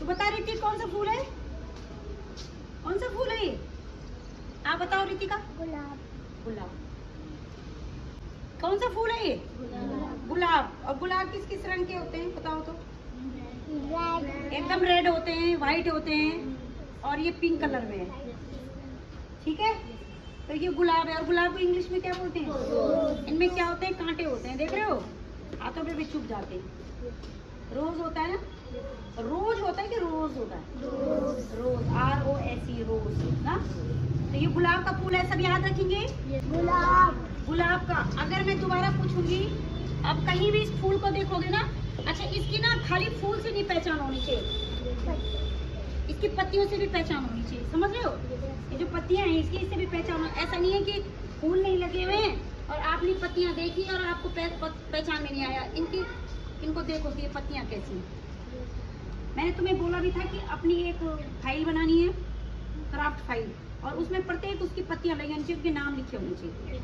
तू बता रितिक कौन सा फूल है? कौन सा फूल है ये? आप बताओ रितिका। गुलाब। गुलाब। कौन सा फूल है ये? गुलाब। और गुलाब किस किस रंग के होते हैं बताओ तो? रेड। एकदम रेड होते हैं, व्हाइट होते हैं और ये पिंक कलर में है। ठीक है, तो ये गुलाब है। और गुलाब को इंग्लिश में क्या बोलते हैं? इनमें क्या होते हैं? कांटे होते हैं, देख रहे हो? हाथों पे भी चुभ जाते हैं। रोज होता है ना? रोज होता है कि रोज होता है? रोज, ROSE, रोज ना। तो ये गुलाब का फूल है, सब याद रखेंगे। गुलाब। गुलाब का अगर मैं दोबारा पूछूंगी, अब कहीं भी इस फूल को देखोगे ना, अच्छा इसकी ना खाली फूल से नहीं पहचान होनी चाहिए, इसकी पत्तियों से भी पहचान होनी चाहिए, समझ रहे हो? ये जो पत्तियां हैं इसकी, इससे भी पहचान। ऐसा नहीं है कि फूल नहीं लगे हुए हैं और आपने पत्तियां देखी और आपको पहचान में नहीं आया। इनको देखो कि ये पत्तियां कैसी हैं। मैंने तुम्हें बोला भी था कि अपनी एक फाइल बनानी है, क्राफ्ट फाइल, और उसमें प्रत्येक उसकी पत्तियां लगी होनी चाहिए, उनके नाम लिखे होने चाहिए।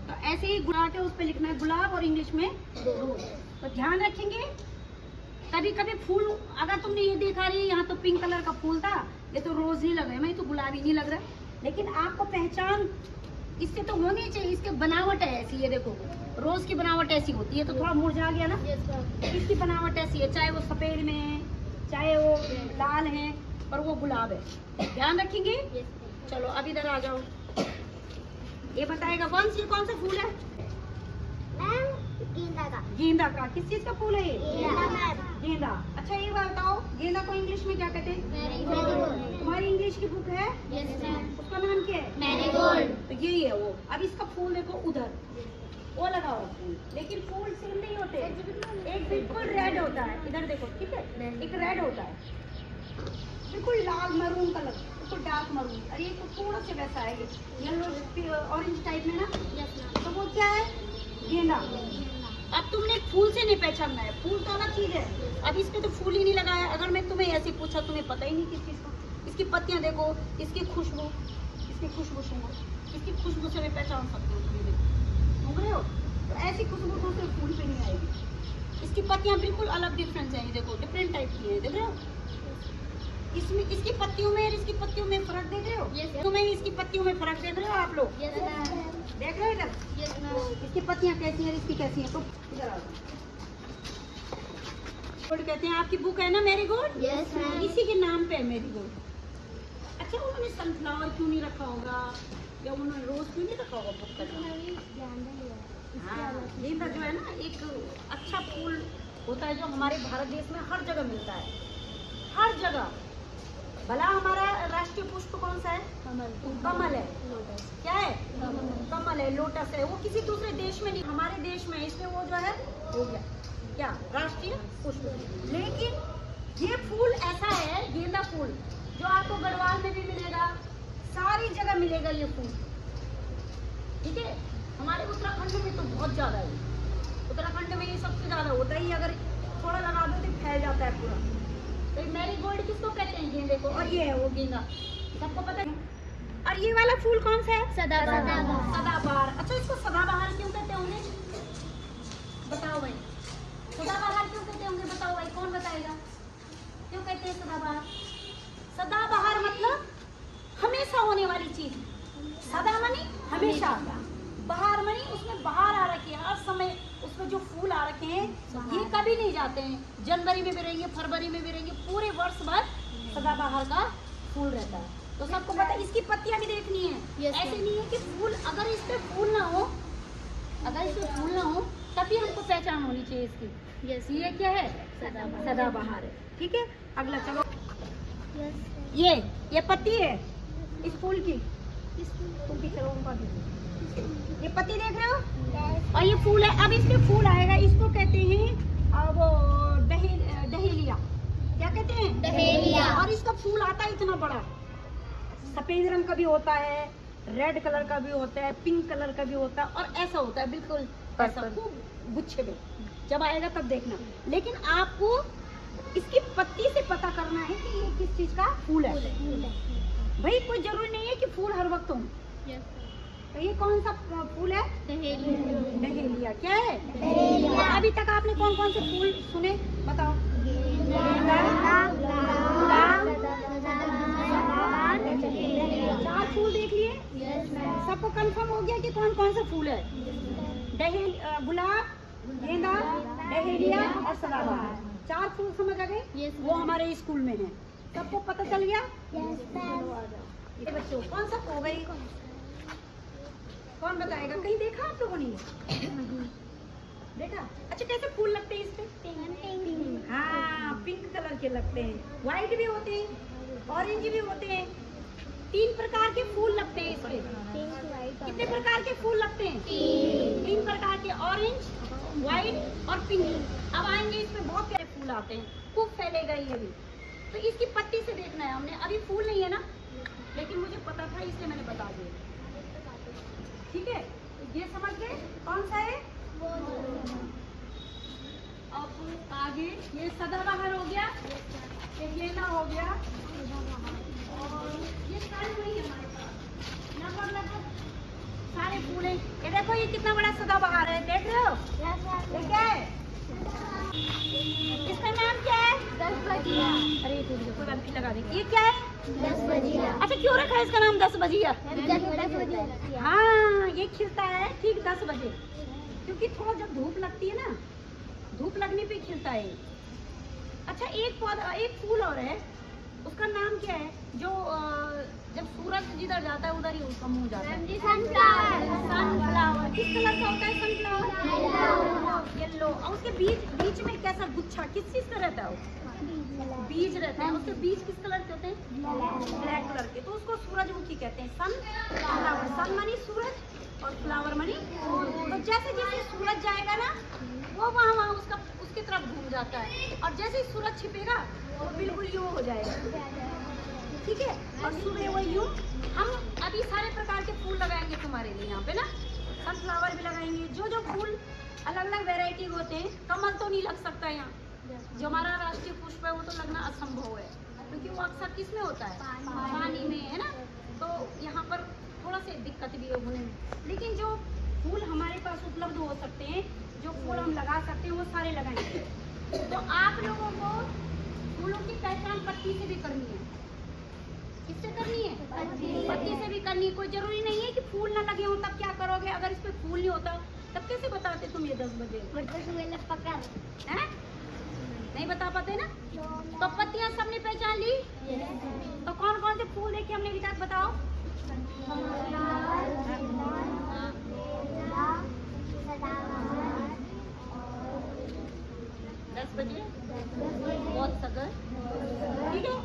तो ऐसे ही गुलाब के उस पर लिखना है गुलाब और इंग्लिश में रोज। तो ध्यान रखेंगे। कभी कभी फूल अगर तुमने ये देखा रही यहाँ तो पिंक कलर का फूल था, ये तो रोज ही लग रहा है, मैं तो गुलाबी नहीं लग रहा, लेकिन आपको पहचान इससे तो होनी चाहिए। इसकी बनावट है ऐसी, ये देखो रोज की बनावट ऐसी होती है, तो थोड़ा मुरझा गया ना, इसकी बनावट ऐसी है, चाहे वो सफेद में है चाहे वो लाल है, पर वो गुलाब है। ध्यान रखेंगे। चलो अब इधर आ जाओ, ये बताएगा वंश ये कौन सा फूल है? गेंदा का। गेंदा का। किस चीज का फूल है ये? गेंदा। गेंदा। अच्छा ये बताओ गेंदा को इंग्लिश में क्या कहते हैं? तुम्हारी इंग्लिश की बुक है? उसका नाम क्या है? मैरीगोल्ड। तो यही है वो। अब इसका फूल देखो उधर, वो लगा हुआ फूल, लेकिन फूल सेम नहीं होते, एक बिल्कुल रेड होता है, इधर देखो, ठीक है, एक रेड होता है बिल्कुल लाल मरून कलर, बिल्कुल डार्क मरून, और ये तो थोड़ा सा वैसा है येलो ऑरेंज टाइप में ना, तो वो क्या है? गेंदा। अब तुमने फूल से नहीं पहचानना है, फूल तो अलग चीज है। अब इस पे तो फूल ही नहीं लगाया। अगर मैं तुम्हें ऐसे पूछा, तुम्हें पता ही नहीं किस चीज का, इसकी पत्तियां देखो, इसकी खुशबू सुनो, इसकी खुशबू से मैं पहचान सकती हूँ, तुम्हें देखो, समझ रहे हो? तो ऐसी खुशबू तो सिर्फ फूल पे नहीं आएगी। इसकी पत्तियां बिल्कुल अलग डिफरेंस है, ये देखो डिफरेंट टाइप की है, देख रहे हो? इसमें इसकी पत्तियों में और इसकी पत्तियों में फर्क देख रहे हो? तुम्हें इसकी पत्तियों में फर्क देख रहे हो आप लोग? देख रहे हो इधर? इसकी पत्तियां कैसी हैं, इसकी कैसी हैं? तो इधर आओ। गोल्ड कहते हैं, आपकी बुक है ना मैरीगोल्ड? इसी के नाम पे है मैरीगोल्ड। अच्छा उन्होंने सनफ्लावर क्यों नहीं रखा होगा, या उन्होंने रोज क्यों नहीं रखा होगा बुक का? गेंदा जो है ना एक अच्छा फूल होता है, जो हमारे भारत देश में हर जगह मिलता है, हर जगह। भला हमारा राष्ट्रीय पुष्प कौन सा है? कमल है। क्या है? कमल है, लोटस है। वो किसी दूसरे देश में नहीं, हमारे देश में, इसलिए वो जो है हो गया क्या राष्ट्रीय पुष्प। लेकिन ये फूल ऐसा है, गेंदा फूल, जो आपको गढ़वाल में भी मिलेगा, सारी जगह मिलेगा ये फूल, ठीक है? हमारे उत्तराखंड में तो बहुत ज्यादा है, उत्तराखंड में ये सबसे ज्यादा होता है। अगर थोड़ा लगा दो तो फैल जाता है पूरा। तो मैरीगोल्ड किसको कहते हैं? गेंदे को। और ये है वो गेंदा, सबको पता है। और ये वाला फूल कौन सा है? सदाबहार। अच्छा इसको सदाबहार क्यों कहते होंगे? बताओ भाई, सदाबहार क्यों कहते होंगे? बताओ भाई, कौन बताएगा क्यों कहते हैं सदाबहार? सदाबहार मतलब हमेशा होने वाली चीज। सदा मनी हमेशा, बहार मनी उसमें बहार आ रखी है, हर समय उसमें जो फूल आ रखे हैं ये कभी नहीं जाते हैं। जनवरी में भी रहेंगे, फरवरी में भी रहेंगे, पूरे वर्ष भर सदाबहार का फूल रहता है। तो सबको पता है। इसकी पत्तियां भी देखनी है। ऐसे नहीं है कि फूल, अगर इस पे फूल ना हो, तभी हमको पहचान होनी चाहिए इसकी। ये क्या है? सदाबहार है। ठीक है, अगला चलो। ये पत्ती है इस फूल की, ये पत्ती देख रहे हो? और ये फूल है। अब इसके फूल आएगा, इसको कहते हैं वो डहेलिया। क्या कहते हैं? डहेलिया। और इसका फूल आता है इतना बड़ा, सफेद रंग का भी होता है, रेड कलर का भी होता है, पिंक कलर का भी होता है, और ऐसा होता है बिल्कुल ऐसा खूब गुच्छे में। जब आएगा तब देखना। लेकिन आपको इसकी पत्ती से पता करना है कि ये किस चीज का फूल है। भाई कोई जरूरी नहीं है कि फूल हर वक्त हो। तो ये कौन सा फूल है? डहेलिया। क्या है? डहेलिया। अभी तक आपने कौन कौन से फूल सुने बताओ? गेंदा, सदाबहार। 4 फूल समझ आ गए? वो हमारे स्कूल में है। सबको पता चल गया? ये बच्चों कौन सा हो गई? कौन बताएगा? कहीं देखा आप लोगों ने? देखा? अच्छा कैसे फूल लगते हैं इस पे? हाँ पिंक कलर के लगते हैं, व्हाइट भी होते हैं, ऑरेंज भी होते हैं। 3 प्रकार के फूल लगते हैं इस पे। कितने प्रकार के फूल लगते हैं? 3 प्रकार के, ऑरेंज, व्हाइट और पिंक। अब आएंगे इस पे बहुत प्यारे फूल आते हैं, खूब फैलेगा ये भी। तो इसकी पत्ती से देखना है हमने। अभी फूल नहीं है ना, लेकिन मुझे पता था इसलिए मैंने बता दिया। ठीक है, ये समझ गए कौन सा है? अब आगे ये सदाबहार हो गया, ये गेंदा हो गया, और ये सारे वही हमारे पास लगभग सारे फूल हैं। ये देखो ये कितना बड़ा सदाबहार है, देख रहे हो? ये क्या है? इसका नाम क्या है? 10 बजिया। अरे कोई बात नहीं, लगा दी। ये क्या है? 10 बजिया। अच्छा क्यों रखा है इसका नाम 10 बजिया? 10 बजे। हाँ ये खिलता है ठीक 10 बजे, क्योंकि थोड़ा जब धूप लगती है ना, धूप लगने पे खिलता है। अच्छा एक पौधा, एक फूल और है, उसका नाम क्या है? जो जब सूरज जिधर जाता है उधर ही उसका मुंह जाता है। सनफ्लावर। किस कलर का होता है सनफ्लावर? येलो। और उसके बीच में कैसा गुच्छा किस चीज का रहता है? बीज रहता है। उसके बीज किस कलर के होते हैं? ब्लैक कलर के। तो उसको सूरजमुखी कहते हैं। सनफ्लावर। सन मानी सूरज और फ्लावर मानी। तो जैसे जैसे सूरज जाएगा ना, वो वहाँ उसके तरफ घूम जाता है, और जैसे ही सूरज छिपेगा वो बिल्कुल यूं हो जाएगा। ठीक है, और सुबह वो यूं। हम अभी सारे प्रकार के फूल लगाएंगे तुम्हारे लिए यहाँ पे ना, सनफ्लावर भी लगाएंगे। जो फूल अलग अलग वैरायटी होते हैं। कमल तो नहीं लग सकता यहाँ, जो हमारा राष्ट्रीय पुष्प है वो तो लगना असंभव है, क्योंकि वो अक्सर किस में होता है? पानी में, है ना। तो यहाँ पर थोड़ा सी दिक्कत भी है होने में, लेकिन जो फूल हमारे पास उपलब्ध हो सकते हैं, जो फूल हम लगा सकते हैं, वो सारे लगाएंगे। तो आप लोगों को फूलों की पहचान पत्ती से भी करनी है। किससे करनी है? पत्ती से भी करनी है। कोई जरूरी नहीं है कि फूल ना लगे हो तब क्या करोगे। अगर इस पे फूल नहीं होता तब कैसे बताते तुम ये 10 बजे? हैं? नहीं बता पाते ना। तो पत्तियां सबने पहचान ली। तो कौन कौन से फूल देखे हमने अभी तक? बताओ। 10 बजे बहुत सगर। ठीक है,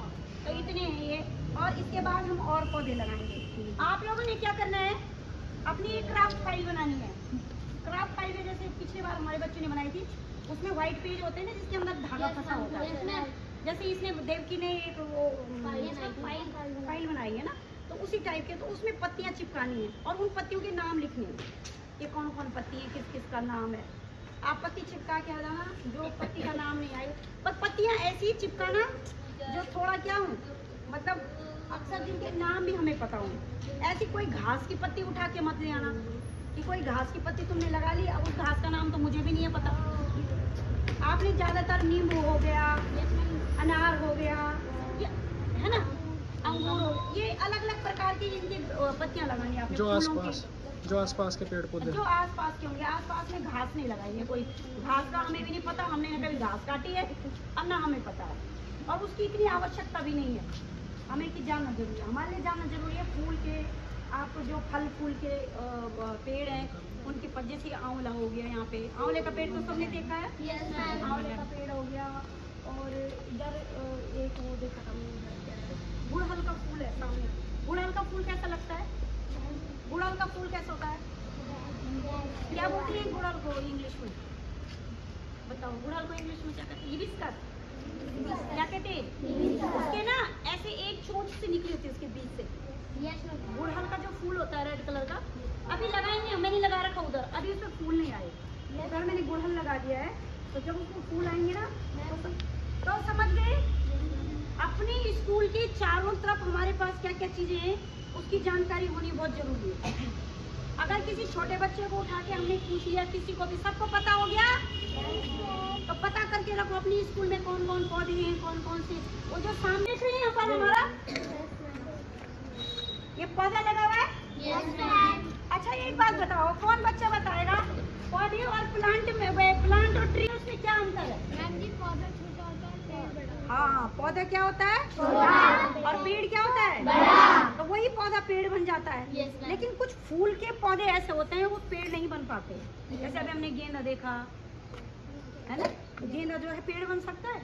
तो इतने हैं ये। और इसके बाद हम और पौधे लगाएंगे। आप लोगों ने क्या करना है? अपनी एक क्राफ्ट फाइल बनानी है। क्राफ्ट फाइल में जैसे पिछली बार हमारे बच्चों ने बनाई थी, उसमें व्हाइट पेज होते हैं ना, जिसके अंदर धागा फंसा होता है। जैसे इसने देवकी ने एक वो फाइल बनाई है ना, तो उसी टाइप के। तो उसमें पत्तियां चिपकानी है और उन पत्तियों के नाम लिखने हैं कि कौन कौन पत्ती है, किस किस का नाम है। आप पत्ती चिपका के आ जाना, जो पत्ती का नाम नहीं आए। पर पत्तियां ऐसी चिपकाना जो थोड़ा क्या हो, मतलब अक्सर जिनके नाम भी हमें पता हो। ऐसी कोई घास की पत्ती उठा के मत ले आना कि कोई घास की पत्ती तुमने लगा ली, अब उस घास का नाम तो मुझे भी नहीं है पता। आपने ज्यादातर नींबू हो गया, अनार हो गया, है ना, अंगूर हो, ये अलग अलग प्रकार की इनकी पत्तियां लगानी है आपने। जो आसपास के पेड़ पौधे, जो आसपास के होंगे। आसपास में घास नहीं लगाई है। कोई घास का हमें भी नहीं पता, हमने ना कभी घास काटी है और ना हमें पता है, और उसकी इतनी आवश्यकता भी नहीं है हमें कि जानना जरूरी है। हमारे लिए जानना जरूरी है फूल के, आपको जो फल फूल के पेड़ हैं उनके पत्ते, जैसे आंवला हो गया, यहाँ पे आंवले का पेड़ तो सबने देखा है। आंवले का पेड़ हो गया, और इधर एक वो देखा था, गुड़हल का फूल है सामने। गुड़हल का फूल कैसा लगता है? गुड़हल का फूल कैसा होता है? क्या बोलते हैं गुड़हल को इंग्लिश में? बताओ, गुड़हल को इंग्लिश में क्या कहते हैं? हिबिस्कस। क्या कहते हैं? उसके ना ऐसे एक चोंच से निकली होती है उसके बीच से। गुड़हल का जो फूल होता है रेड कलर का, अभी लगाएंगे, मैंने लगा रखा उधर, अभी उसमें फूल नहीं आए। उधर मैंने गुड़हल लगा दिया है, तो जब उसमें फूल आएंगे ना तो समझ गए। अपने स्कूल के चारों तरफ हमारे पास क्या क्या चीजें हैं उसकी जानकारी होनी बहुत जरूरी है। अगर किसी छोटे बच्चे को उठा के हमने पूछ लिया, किसी को भी, सबको पता हो गया, तो पता करके रखो अपनी स्कूल में कौन कौन पौधे हैं, कौन कौन से। वो जो सामने देख रहे हैं यहाँ पर हमारा ये पौधा लगा हुआ है। अच्छा एक बात बताओ, कौन बच्चा बताएगा पौधे और प्लांट और ट्री उसमें क्या अंतर है? मैम जी पौधा छोटा होता है, पेड़ बड़ा। हाँ, पौधा क्या होता है? और पेड़ क्या होता है? तो वही पौधा पेड़ बन जाता है। लेकिन कुछ फूल के पौधे ऐसे होते हैं वो पेड़ नहीं बन पाते। जैसे अभी हमने गेंदा देखा है ना, गेंदा जो है पेड़ बन सकता है?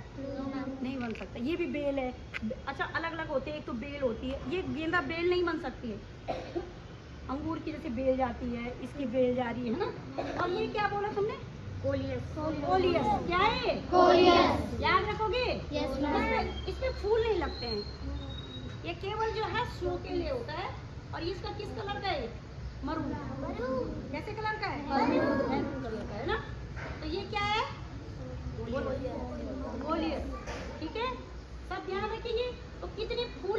नहीं बन सकता। ये भी बेल है। अच्छा, अलग अलग होते हैं, एक तो बेल होती है, ये गेंदा बेल नहीं बन सकती है। अंगूर की जैसे बेल जाती है, इसकी बेल जा रही है ना। और ये क्या बोला तुमने? कोलियस। कोलियस क्या है? कोलियस। याद रखोगे? Yes, ma'am. इसमें फूल नहीं लगते हैं, ये केवल जो है शो के लिए होता है। और इसका किस कलर का है? मरून। कैसे कलर का है? मैरून कलर का है ना। तो ये क्या है? कोलियस। ठीक है, सब ध्यान रखेंगे। तो कितने फूल